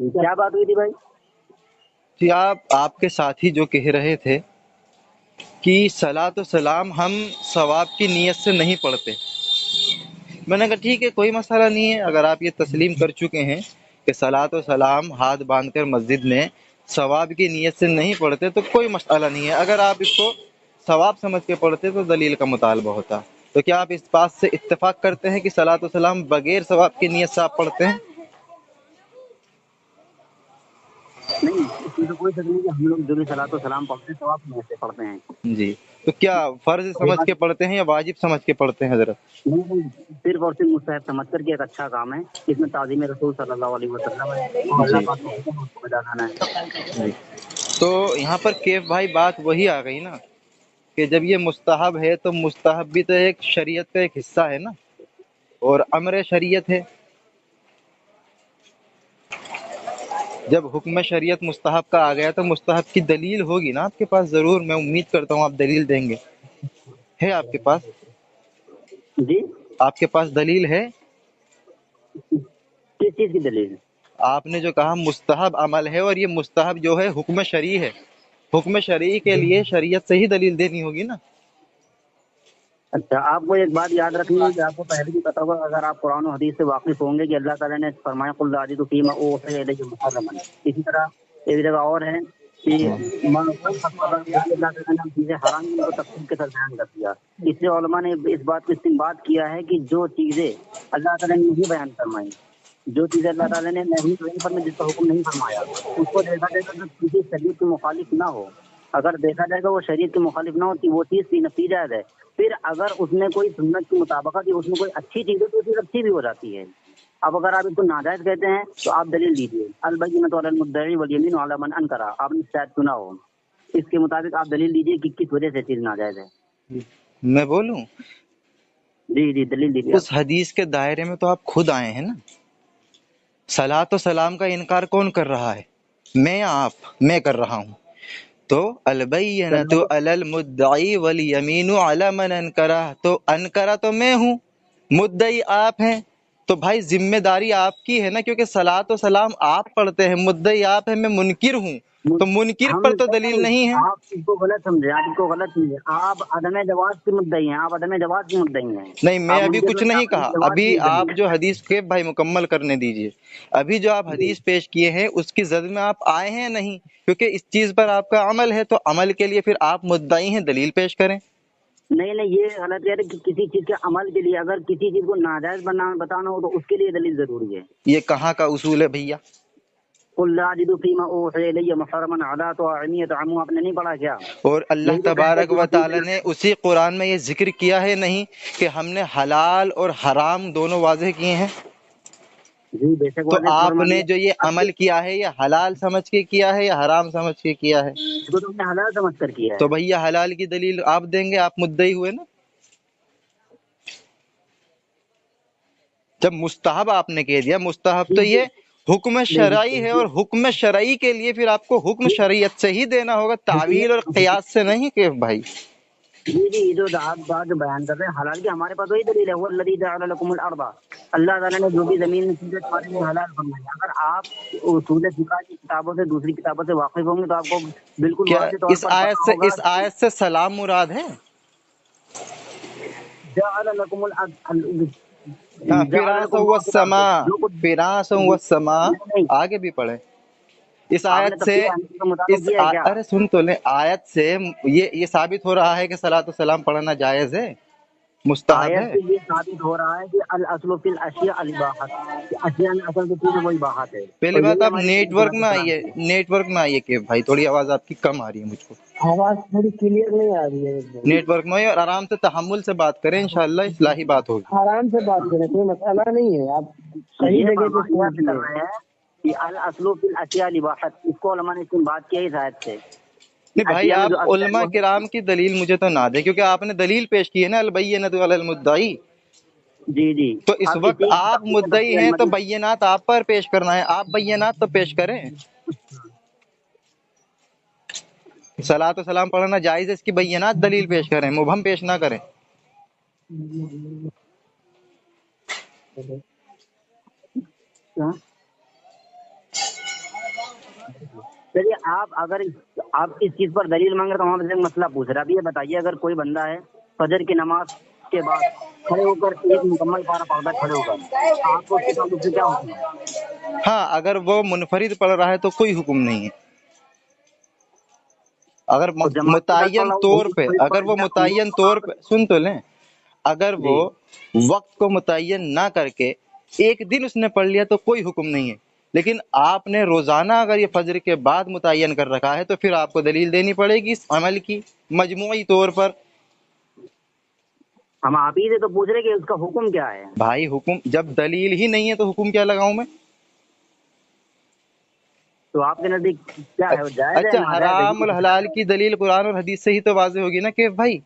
کیا بات ہوئی تھی بھائی؟ جی آپ کے ساتھی جو کہہ رہے تھے کہ صلاۃ و سلام ہم ثواب کی نیت سے نہیں پڑھتے، میں نے کہا ٹھیک ہے کوئی مسئلہ نہیں ہے، اگر آپ یہ تسلیم کر چکے ہیں کہ صلاۃ و سلام ہاتھ باندھ کر مسجد میں ثواب کی نیت سے نہیں پڑھتے تو کوئی مسئلہ نہیں ہے، اگر آپ اس کو ثواب سمجھ کے پڑھتے تو دلیل کا مطالبہ ہوتا۔ تو کیا آپ اس بات سے اتفاق کرتے ہیں کہ صلاۃ و سلام بغیر ثواب کی نیت سے آپ پڑھتے ہیں؟ نہیں، اس میں تو کوئی شک نہیں کہ ہم لوگ جو بھی صلاۃ و سلام پڑھتے ہیں تو آپ میں سے پڑھتے ہیں۔ جی، تو کیا فرض یہ سمجھ بات کے پڑھتے ہیں یا واجب سمجھ کے پڑھتے ہیں حضرت؟ نہیں، صرف اور صرف مستحب سمجھ کر کے ایک اچھا کام ہے، اس میں تعظیم رسول صلی اللہ علیہ وسلم ہے اور اللہ جی پاک کا حکم ہے، اس کو بجا لانا ہے۔ جی، تو یہاں پر کیف بھائی بات وہی آ گئی نا کہ جب یہ مستحب ہے تو مستحب بھی تو ایک شریعت کا ایک حصہ ہے نا، اور امر شریعت ہے۔ جب حکم شریعت مستحب کا آ گیا تو مستحب کی دلیل ہوگی نا آپ کے پاس، ضرور میں امید کرتا ہوں آپ دلیل دیں گے، ہے آپ کے پاس؟ جی، آپ کے پاس دلیل ہے؟ کس چیز کی دلیل؟ آپ نے جو کہا مستحب عمل ہے اور یہ مستحب جو ہے حکم شرعی ہے، حکم شرعی کے لیے شریعت سے ہی دلیل دینی ہوگی نا۔ اچھا، آپ کو ایک بات یاد رکھنی ہے کہ آپ کو پہلے بھی پتا ہوگا، اگر آپ قرآن و حدیث سے واقف ہوں گے کہ اللہ تعالیٰ نے فرمایا قل لا اجد فیما اوحی الی محرما، اسی طرح ایک جگہ اور ہے کہ اگر کوئی اللہ تعالیٰ نے ہم چیزیں حرام کی ان کو تفصیل کے ساتھ بیان کر دیا۔ اس سے علماء نے اس بات کو استنباط کیا ہے کہ جو چیزیں اللہ تعالیٰ نے نہیں بیان فرمائی، جو چیزیں اللہ تعالیٰ نے نہیں فرمائی، جس کا حکم نہیں فرمایا، اس کو دیکھا جائے گا کہ کسی شریعت کے مخالف نہ ہو، اگر دیکھا جائے گا وہ شریعت کے مخالف نہ ہوتی وہ چیز فی نفسی جائز ہے۔ پھر اگر اس میں کوئی سنت کی مطابقت یا اس میں کوئی اچھی چیز ہے تو پھر اچھی بھی ہو جاتی ہے۔ اب اگر آپ اس کو ناجائز کہتے ہیں تو آپ دلیل دیجیے، البینۃ علی المدعی والیمین علی من انکر، آپ نے شاید سنا ہو، اس کے مطابق آپ دلیل دیجیے کہ کس وجہ سے چیز ناجائز ہے۔ میں بولوں؟ جی جی، دلیل دیجیے اس آپ۔ حدیث کے دائرے میں تو آپ خود آئے ہیں نا، صلاۃ و سلام کا انکار کون کر رہا ہے؟ میں یا آپ؟ میں کر رہا ہوں۔ تو البینۃ علی المدعی والیمین علی من انکرہ، تو انکرہ تو میں ہوں، مدعی آپ ہیں، تو بھائی ذمہ داری آپ کی ہے نا، کیونکہ صلاۃ و سلام آپ پڑھتے ہیں، مدعی آپ ہیں، میں منکر ہوں، تو منکر ہم پر تو دلیل نہیں، نہیں ہے۔ آپ اس کو غلط سمجھے، آپ اس کو غلط سمجھے، آپ عدم جواز کے مدعی ہیں، آپ عدم جواز کے مدعی ہیں، نہیں، میں آپ ابھی منکر کچھ نہیں، نہیں آپ عدم کہا، جواز ابھی کے مدعی آپ ہیں۔ جو حدیث کے بھائی مکمل کرنے دیجئے، ابھی جو آپ جی حدیث پیش کیے ہیں اس کی زد میں آپ آئے ہیں نہیں، کیونکہ اس چیز پر آپ کا عمل ہے، تو عمل کے لیے پھر آپ مدعی ہیں، دلیل پیش کریں۔ نہیں نہیں، یہ غلط ہے کہ کسی چیز کے عمل کے لیے اگر کسی چیز کو ناجائز بتانا ہو تو اس کے لیے دلیل ضروری ہے۔ یہ کہاں کا اصول ہے بھیا؟ قل لا اجد فیما اوحی الی محرما علی طاعم یطعمہ، آپ نے نہیں پڑھا کیا؟ اور اللہ یہی تو بحث ہے تبارک کہ و حدیث تعالی نے اسی قرآن میں یہ ذکر کیا ہے نہیں کہ ہم نے حلال اور حرام دونوں واضح کیے ہیں؟ جی بے شک تو واضح آپ فرما نے دیا۔ جو یہ اب عمل کیا ہے یہ حلال سمجھ کے کیا ہے یا حرام سمجھ کے کیا ہے؟ اس کو تم نے حلال سمجھ کر کیا تو ہے۔ بھیا حلال کی دلیل آپ دیں گے، آپ مدعی ہوئے نا۔ جب مستحب آپ نے کہہ دیا، مستحب تو یہ حکم شرعی ہے، اور حکم شرعی کے لیے پھر آپ کو حکم شریعت سے ہی دینا ہوگا، تعویل اور قیاس سے نہیں کہ بھائی۔ جی جی، یہ جو آپ بات جو بیان کر رہے ہیں حلال کی، ہمارے پاس وہی دلیل ہے، وہ الذی جعل لکم الارض، اللہ تعالیٰ نے جو بھی زمین میں چیزیں تمہارے لیے حلال فرمائی۔ اگر آپ اصول فقہ کی کتابوں سے دوسری کتابوں سے واقف ہوں گے تو آپ کو بالکل کیا واضح طور اس پر آیت پتہ سے ہوگا اس کہ آیت سے سلام مراد ہے؟ جعل لکم الارض، ہاں، جعل فراس لکم ما فی الارض، والسماء، جو کچھ فراس والسماء، نہیں نہیں، آگے بھی پڑھیں اس آپ نے آیت سے، تفسیر حنفی کا مطالعہ کیا ہے کیا؟ ارے سن تو لیں، آیت سے یہ ثابت ہو رہا ہے کہ صلاۃ السلام پڑھنا جائز ہے، مستحب آیت ہے۔ سے یہ ثابت ہو رہا ہے کہ الاصل فی الاشیاء الاباحۃ، کہ اشیاء میں اصل جو چیز ہے وہ اباحت ہے، پہلی اور بات یہی آپ ہماری نیٹ ورک صلاۃ میں السلام آئیے، کی ہے۔ نیٹ ورک میں آئیے کہ بھائی تھوڑی آواز آپ کی کم آ رہی ہے مجھ کو۔ آواز تھوڑی کلیئر نہیں آ رہی ہے ایک دم۔ نیٹ ورک میں آئیے اور آرام سے تحمل سے بات کریں، انشاءاللہ اصلاحی بات ہوگی۔ آرام سے بات کریں، کوئی مسئلہ نہیں ہے، آپ صحیح جگہ پہ پہنچ کر رہے ہیں کہ الاصل فی الاشیاء الاباحۃ، اس کو علماء نے بات کیا اس آیت سے کہ نہیں بھائی، اشیاء میں آپ جو اصل ہے علماء وہ کرام کی دلیل مجھے تو نہ دیں، کیونکہ آپ نے دلیل پیش کی ہے نا البینۃ علی المدعی، جی جی۔ تو اس اب وقت اسی آپ مدعی ہیں تو بینات آپ پر پیش کرنا ہے، آپ بینات تو پیش کریں۔ صلاۃ و سلام پڑھنا جائز ہے، اس کی بینات دلیل پیش کریں، مبہم پیش نہ کریں۔ چلیے اگر آپ اس چیز پر دلیل مانگ رہے تو ہم آپ سے ایک مسئلہ پوچھ رہے ہیں. اب یہ بتائیے اگر کوئی بندہ ہے فجر کی نماز کے بعد کھڑے ہو کر ایک مکمل پارہ پڑھتا ہے کھڑے ہو کر، آپ کو اس کے تعلق سے کیا حکم ہے؟ ہاں اگر وہ منفرد پڑھ رہا ہے تو کوئی حکم نہیں ہے. اگر تو جماعت کے ساتھ پڑھ متعین رہا ہوں طور تو پہ، کوئی اگر پڑھ وہ لیا متعین تو طور آپ. پہ سن تو لیں، اگر وہ جی وقت کو متعین نہ کر کے ایک دن اس نے پڑھ لیا تو کوئی حکم نہیں ہے. لیکن آپ نے روزانہ اگر یہ فجر کے بعد متعین کر رکھا ہے تو پھر آپ کو دلیل دینی پڑے گی اس عمل کی مجموعی طور پر. ہم آپ ہی سے تو پوچھ رہے کہ اس کا حکم کیا ہے. بھائی حکم جب دلیل ہی نہیں ہے تو حکم کیا لگاؤں میں؟ تو آپ کے نزدیک کیا ہے، وہ جائز ہے اچھا ناجائز ہے؟ حرام الحلال کی دلیل قرآن اور حدیث سے ہی تو واضح ہوگی نا کہ بھائی.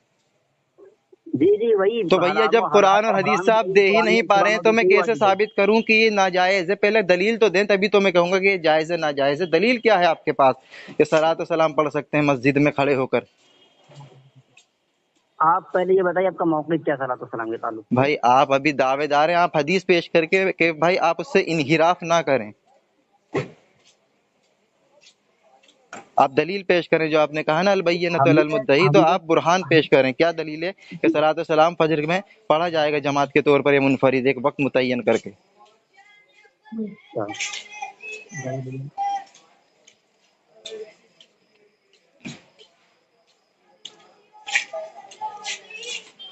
جی جی وہی تو بھیا حرام جب و قرآن اور حلال حدیث حرام سے آپ کی دے ہی نہیں پا رہے قرآن ہیں و تو حدیث میں سے ہی کیسے واجب ہے. ثابت کروں کہ یہ ناجائز ہے؟ پہلے دلیل تو دیں تبھی تو میں کہوں گا کہ یہ جائز ہے ناجائز ہے. دلیل کیا ہے آپ کے پاس کہ صلاۃ و سلام پڑھ سکتے ہیں مسجد میں کھڑے ہو کر؟ آپ پہلے یہ بتائیے آپ کا موقف کیا صلاۃ السلام کے تعلق سے؟ بھائی آپ ابھی دعوے دار ہیں، آپ حدیث پیش کر کے کہ بھائی آپ اس سے انحراف نہ کریں، آپ دلیل پیش کریں. جو آپ نے کہا نا البینۃ علی المدعی، تو ہم آپ برہان پیش کریں. کیا دلیل ہے کہ صلاۃ السلام فجر میں پڑھا جائے گا جماعت کے طور پر یا منفرد ایک وقت متعین کر کے؟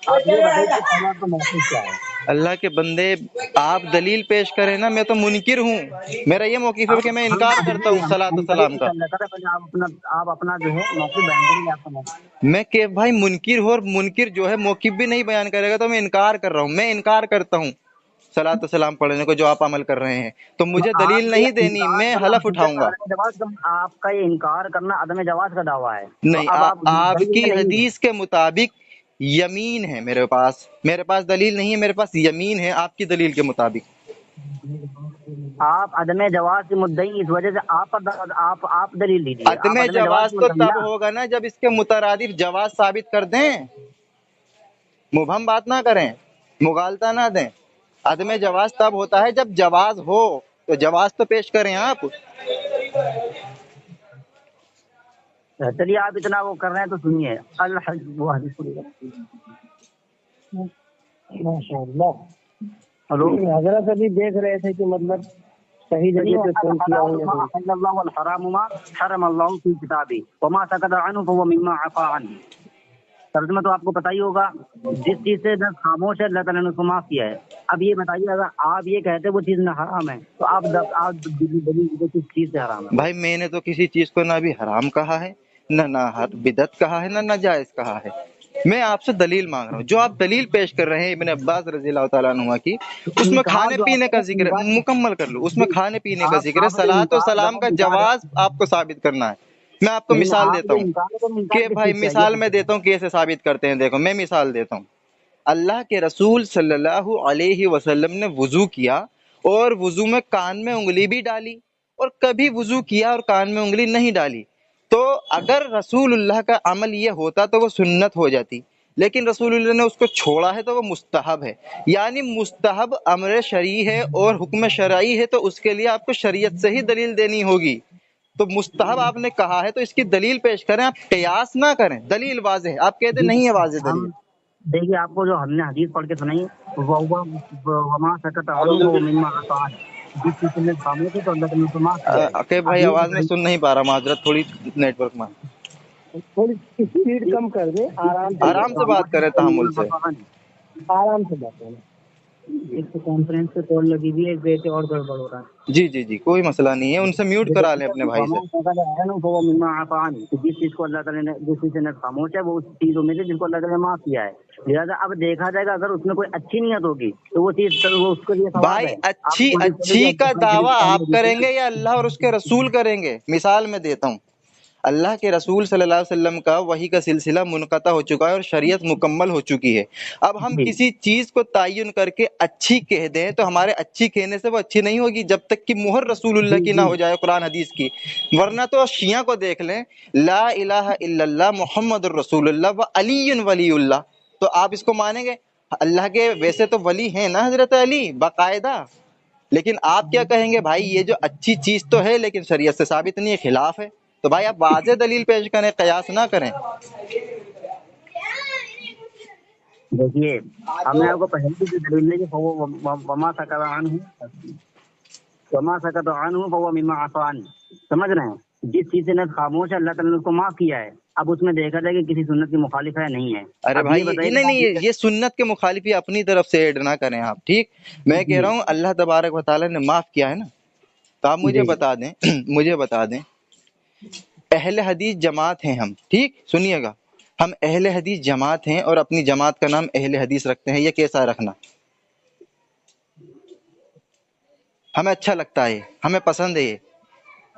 آپ یہ بتائیے کہ پہلے آپ کا موقف کیا ہے. اللہ کے بندے آپ دلیل پیش کریں نا، میں تو منکر ہوں. میرا یہ موقف ہے کہ میں انکار کرتا ہوں صلاۃ ہم السلام کا. پہلے آپ اپنا جو ہے موقف بیان کریں گے. آپ کا موقف میں کہ بھائی منکر ہو، اور منکر جو ہے موقف بھی نہیں بیان کرے گا تو میں انکار کر رہا ہوں. میں انکار کرتا ہوں صلاۃ السلام پڑھنے کو جو آپ عمل کر رہے ہیں، تو تو مجھے آپ دلیل نہیں یہ دینی، انکار میں کرنا حلف حجت اٹھاؤں گا. عدم جواز کا، آپ کا یہ انکار کرنا عدم جواز کا دعویٰ ہے. تو نہیں، اب آپ آپ دلیل کی میں نہیں ہے. حدیث کے مطابق یمین ہے میرے پاس دلیل نہیں ہے، میرے پاس یمین ہے آپ کی دلیل کے مطابق. آپ عدم جواز کے مدعی، اس وجہ سے آپ دلیل دیجیے. عدم آپ عدم جواز جواز کے تو مدعی تب نا. ہوگا نا جب اس کے مترادف جواز ثابت کر دیں. مبہم بات نہ کریں، مغالطہ نہ دیں. عدم جواز تب ہوتا ہے جب جواز ہو، تو جواز تو پیش کریں آپ. چلیے آپ اتنا وہ کر رہے ہیں تو سنیے. الحج وہ حدیث پڑھی ماشاء اللہ. ہلو حضرت ابھی دیکھ رہے تھے کہ مطلب صحیح جگہ پہ فون کیا ہوں یا نہیں. اللہ والحرام ما حرم اللہ فی کتابی وما سکت عنہ فهو مما عفا عنہ. ترجمہ تو آپ کو پتہ ہی ہوگا، جس چیز سے نہ خاموش ہے اللہ تعالیٰ نے اس کو معاف کیا ہے. اب یہ بتائیے اگر آپ یہ کہتے وہ چیز نہ حرام ہے تو آپ دلیل کس چیز سے حرام ہے وہ؟ بھائی میں نے تو کسی چیز کو نہ بھی حرام کہا ہے، نہ بدعت کہا ہے، نہ ناجائز کہا ہے. میں آپ سے دلیل مانگ رہا ہوں. جو آپ دلیل پیش کر رہے ہیں ابن عباس رضی اللہ تعالیٰ عنہ کی، اس میں انکار کھانے جو آپ پینے کا کا ذکر ہے. انکار، مکمل کر لوں. اس میں کھانے پینے کا ذکر ہے. آپ جو صلاۃ و انکار سلام لفظ کا انکار جواز آپ کو ثابت کرنا ہے. میں آپ کو نہیں، مثال آپ دیتا جو ہوں انکار ہے تو انکار کہ کس بھائی چیز سے ہے مثال یہ میں دیتا ہوں کیسے ثابت کرتے ہیں. دیکھو میں مثال دیتا ہوں. اللہ کے رسول صلی اللہ علیہ وسلم نے وضو کیا اور وضو میں کان میں انگلی بھی ڈالی، اور کبھی وضو کیا اور کان میں انگلی نہیں ڈالی. تو اگر رسول اللہ کا عمل یہ ہوتا تو وہ سنت ہو جاتی، لیکن رسول اللہ نے اس کو چھوڑا ہے تو وہ مستحب ہے. یعنی مستحب امر شرعی ہے اور حکم شرعی ہے، تو اس کے لیے آپ کو شریعت سے ہی دلیل دینی ہوگی. تو مستحب آپ نے کہا ہے تو اس کی دلیل پیش کریں، آپ قیاس نہ کریں. دلیل واضح ہے، آپ کہتے نہیں ہے واضح ہم دلیل. دیکھیے آپ کو جو ہم نے حدیث پڑھ کے سنائی، وما سکت عنہ فهو مما عفا عنہ، جس چیز سے خاموش ہے تو اللہ تعالیٰ نے اس کو معاف کیا ہے. کہ اب بھائی یہ آواز میں بتائیے، سن نہیں پا رہا، معذرت تھوڑی نیٹ ورک میں. تھوڑی اسپیڈ کم کر دیں، آرام سے آرام سے بات خاموش ہے کریں تو تحمل مما سے. عفا عنہ. آرام سے بات کریں. ایک تو کانفرنس پہ کال لگی ہوئی ہے، ایک بیٹے اور گڑبڑ ہو رہا ہے. جی جی جی کوئی مسئلہ نہیں ہے، ان سے میوٹ کرا لیں اپنے بھائی سے. وہ مما عفا عنہ، جس چیز کو اللہ تعالیٰ نے، جس چیز سے خاموش ہے وہ اس چیزوں میں سے جن کو اللہ تعالیٰ نے معاف کیا ہے. لہٰذا اب دیکھا جائے گا اگر اس میں کوئی اچھی نیت ہوگی تو وہ چیز وہ اس کے لیے ثواب بھائی ہے. آپ اچھی کو اچھی کا دعویٰ آپ کریں گے یا اللہ اور اس کے رسول کریں گے؟ مثال میں دیتا ہوں. اللہ کے رسول صلی اللہ علیہ وسلم کا وحی کا سلسلہ منقطع ہو چکا ہے اور شریعت مکمل ہو چکی ہے. اب ہم جی کسی چیز کو تعین کر کے اچھی کہہ دیں تو ہمارے اچھی کہنے سے وہ اچھی نہیں ہوگی جب تک کہ مہر رسول اللہ جی کی نہ جی ہو جائے، قرآن حدیث کی. ورنہ تو شیعہ کو دیکھ لیں، لا الہ الا اللہ محمد الرسول اللہ و علی ولی اللہ، تو آپ اس کو مانیں گے؟ اللہ کے ویسے تو ولی ہیں نا حضرت علی باقاعدہ، لیکن آپ کیا کہیں گے بھائی یہ جو اچھی چیز تو ہے لیکن شریعت سے ثابت نہیں ہے، خلاف ہے، تو بھائی آپ واضح دلیل پیش کریں، قیاس نہ کریں۔ دیکھیے ہم نے آپ کو پہلے بھی دلیل دی کہ وما سکت عنہ وما سکت عنہ فهو مما عفا عنہ، سمجھ رہے ہیں؟ جس چیز سے نہ خاموش ہے اللہ تعالیٰ نے اس کو معاف کیا ہے، اب اس میں دیکھا جائے کہ کسی سنت کی مخالف ہے نہیں ہے۔ ارے اب بھائی یہ بتائیے نہیں نہیں، یہ سنت کے مخالف یہ اپنی طرف سے ایڈ نہ کریں آپ، ٹھیک؟ میں کہہ جی رہا ہوں اللہ تبارک و تعالیٰ نے معاف کیا ہے نا، تو آپ مجھے جی بتا دیں مجھے بتا دیں، اہل حدیث جماعت ہیں ہم، ٹھیک سنیے گا، ہم اہل حدیث جماعت ہیں اور اپنی جماعت کا نام اہل حدیث رکھتے ہیں، یہ کیسا رکھنا؟ ہمیں اچھا لگتا ہے، ہمیں پسند ہے یہ،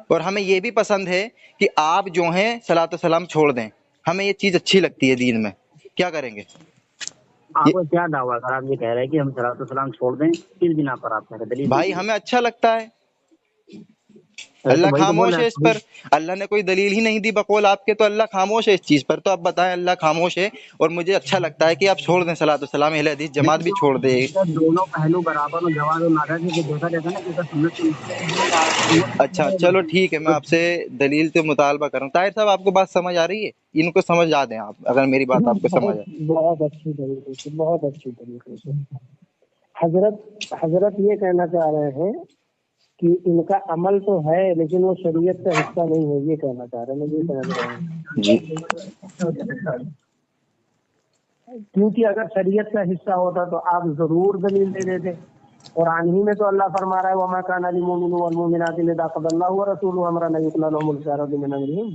اور ہمیں یہ بھی پسند ہے کہ آپ جو ہیں صلاۃ و سلام چھوڑ دیں، ہمیں یہ چیز اچھی لگتی ہے دین میں، کیا کریں گے؟ آپ یہ کو کیا دعویٰ اگر آپ یہ کہہ رہے ہیں کہ ہم صلاۃ والسلام چھوڑ دیں، کس بنا پر آپ کہہ رہے ہیں؟ دلیل بھائی دیجیے۔ ہمیں اچھا لگتا ہے، تو اللہ وہی تو بول خاموش رہے ہے اس ہیں پر، اللہ نے کوئی دلیل ہی نہیں دی بقول آپ کے، تو اللہ خاموش ہے اس چیز پر، تو آپ بتائیں اللہ خاموش ہے اور مجھے اچھا لگتا ہے کہ آپ چھوڑ دیں صلاۃ والسلام، اہل حدیث جماعت بھی چھوڑ دے۔ دونوں پہلو برابر اور جواز و ناجائز کو دیکھا جاتا ہے نا کہ اگر سنت کے اچھا چلو ٹھیک ہے، میں آپ سے دلیل سے مطالبہ کر رہا ہوں، طاہر صاحب آپ کو بات سمجھ آ رہی ہے؟ ان کو سمجھا دیں آپ، اگر میری بات آپ کو سمجھ آئے۔ بہت اچھی طریقے سے، بہت اچھی طریقے سے حضرت یہ کہنا چاہ رہے ہیں کہ ان کا عمل تو ہے لیکن وہ شریعت کا حصہ نہیں ہے، یہ کہنا چاہ رہے ہیں، مجھے سمجھ رہے ہیں؟ جی کیونکہ اگر شریعت کا حصہ ہوتا تو آپ ضرور دلیل دے دیتے۔ قرآن ہی میں تو اللہ فرما رہا ہے وما كان للمؤمن والمؤمنات اذا قضى الله ورسوله امرا ان يكون لهم الخيرة من امرهم۔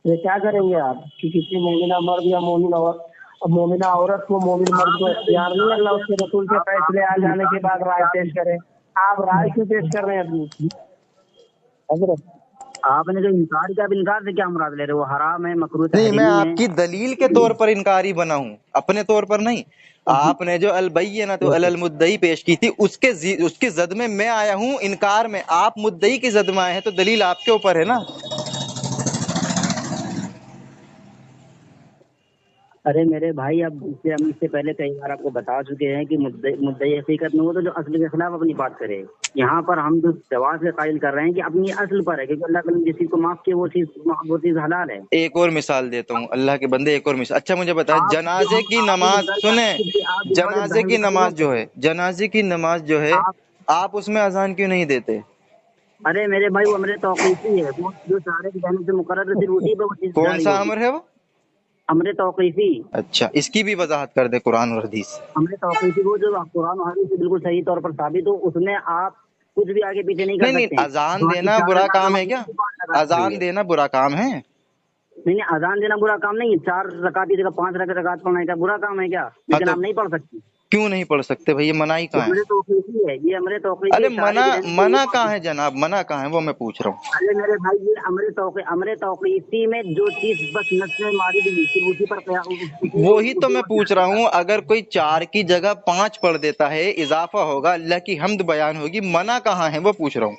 یہ کیا کریں گے آپ کہ کسی مومنہ مرد یا مومنہ عورت کو، مومن مرد کو اختیار نہیں اللہ اس کے رسول کے فیصلے آ جانے کے بعد رائے پیش کرے؟ آپ رائے کیوں پیش کر رہے ہیں اپنی حضرت؟ آپ نے جو انکار کیا، اب انکار سے کیا مراد لے رہے ہو؟ وہ حرام ہے، مکروہ نہیں، میں تحریمی ہے۔ آپ کی دلیل کے طور پر انکاری بنا ہوں، اپنے طور پر نہیں۔ آپ نے جو البینۃ علی المدعی پیش کی تھی اس کی زد میں میں آیا ہوں انکار میں، آپ مدعی کی زد میں آئے ہیں تو دلیل آپ کے اوپر ہے نا۔ ارے میرے بھائی، اب ہم اس سے پہلے کئی بار آپ کو بتا چکے ہیں کہ مدعی حقیقت میں وہ تو جو اصل کے خلاف اپنی بات کرے، یہاں پر ہم جو جواز سے قائل کر رہے ہیں کہ اپنی اصل پر ہے، کیونکہ اللہ تعالیٰ نے جس چیز کو معاف کیا وہ چیز حلال ہے۔ ایک اور مثال دیتا ہوں اللہ کے بندے، ایک اور مثال، اچھا مجھے بتائیں جنازے کی نماز، سنیں، جنازے کی نماز جو ہے، جنازے کی نماز جو ہے آپ اس میں اذان کیوں نہیں دیتے؟ ارے میرے بھائی وہ امر توقیفی ہے، وہ جو سارے کی جانب سے مقرر ہے، صرف اسی پہ وہ چیز کون جاری سا ہوگی۔ امر ہے وہ؟ امر توقیفی، اچھا اس کی بھی وضاحت کر دے قرآن اور حدیث۔ امر توقیفی وہ جو قرآن و حدیث سے بالکل صحیح طور پر ثابت ہو، اس میں آپ کچھ بھی آگے پیچھے نہیں کر نہیں، سکتے ہیں۔ اذان باقی دینا 4 برا رکعت کام ہے نماز کیا؟ کی 5 رکعت پڑھیں گے۔ اذان دینا برا کام ہے؟ نہیں، اذان دینا برا کام نہیں ہے، 4 رکعت کی جگہ 5 رکعت پڑھنا کیا برا کام ہے کیا؟ ہاں لیکن تو آپ نہیں پڑھ سکتے، کیوں نہیں پڑھ سکتے بھائی؟ یہ منائی یہ کہاں امر ہے؟ توقیفی ہے، یہ امر توقیفی ارے ہے، شارع کی جانب سے منع یہ کہاں ہے جناب، منع کہاں ہے وہ میں پوچھ رہا ہوں۔ ارے میرے بھائی یہ امر توقیفی میں جو چیز بس نص میں ماری گئی صرف اسی پر وہی تو اسی میں وقت پوچھ رہا ہوں، اگر کوئی 4 کی جگہ 5 پڑھ دیتا ہے اضافہ ہوگا، اللہ کی حمد بیان ہوگی، منع کہاں ہے وہ پوچھ رہا ہوں۔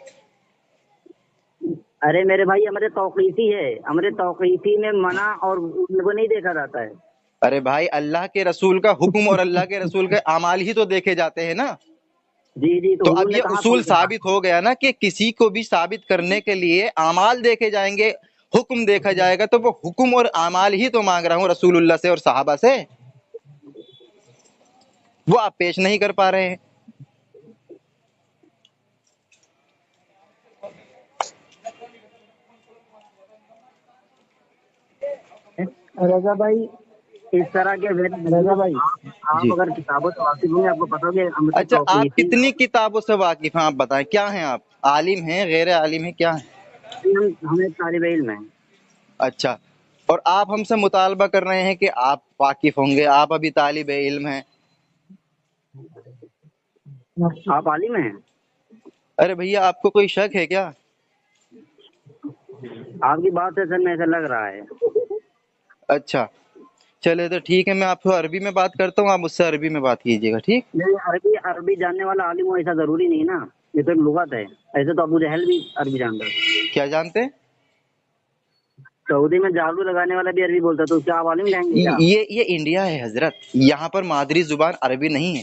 ارے میرے بھائی امر توقیفی ہے، امر توقیفی میں منع اور وہ نہیں دیکھا جاتا ہے۔ ارے بھائی اللہ کے رسول کا حکم اور اللہ کے رسول کے اعمال ہی تو دیکھے جاتے ہیں نا۔ جی جی، تو تو حضور اب نے یہ کہاں اصول چھوڑ دیا؟ ثابت ہو گیا نا کہ کسی کو بھی ثابت کرنے کے لیے اعمال دیکھے جائیں گے، حکم دیکھا جائے گا، تو وہ حکم اور اعمال ہی تو مانگ رہا ہوں رسول اللہ سے اور صحابہ سے، وہ آپ پیش نہیں کر پا رہے ہیں۔ رضا بھائی، اس طرح کے رضا بھائی، آپ جی اگر کتابوں سے واقف ہوں گے آپ کو پتا ہوگا امر اچھا، آپ توقیفی کتنی کتابوں سے واقف ہیں؟ آپ بتائیں کیا ہیں آپ؟ عالم ہیں، غیر عالم ہیں، کیا ہیں؟ ہم ایک طالب علم ہیں۔ اچھا، اور آپ ہم سے مطالبہ کر رہے ہیں کہ آپ واقف ہوں گے، آپ ابھی طالب علم ہیں۔ آپ عالم ہیں؟ ارے بھیا آپ کو کوئی شک ہے کیا؟ آپ کی بات سے سر میں ایسا لگ رہا ہے۔ اچھا چلے تو ٹھیک ہے، میں آپ کو عربی میں بات کرتا ہوں، آپ مجھ سے عربی میں بات کیجیے گا، ٹھیک؟ نہیں، عربی جاننے والا عالم ہو ایسا ضروری نہیں نا، یہ تو ایک لغت ہے۔ ایسے تو ابو جہل بھی عربی جانتا ہے، کیا جانتے ہیں؟ سعودی میں جادو لگانے والا بھی عربی بولتا ہے، تو کیا آپ عالم کہیں گے کیا؟ یہ انڈیا ہے حضرت، یہاں پر مادری زبان عربی نہیں ہے۔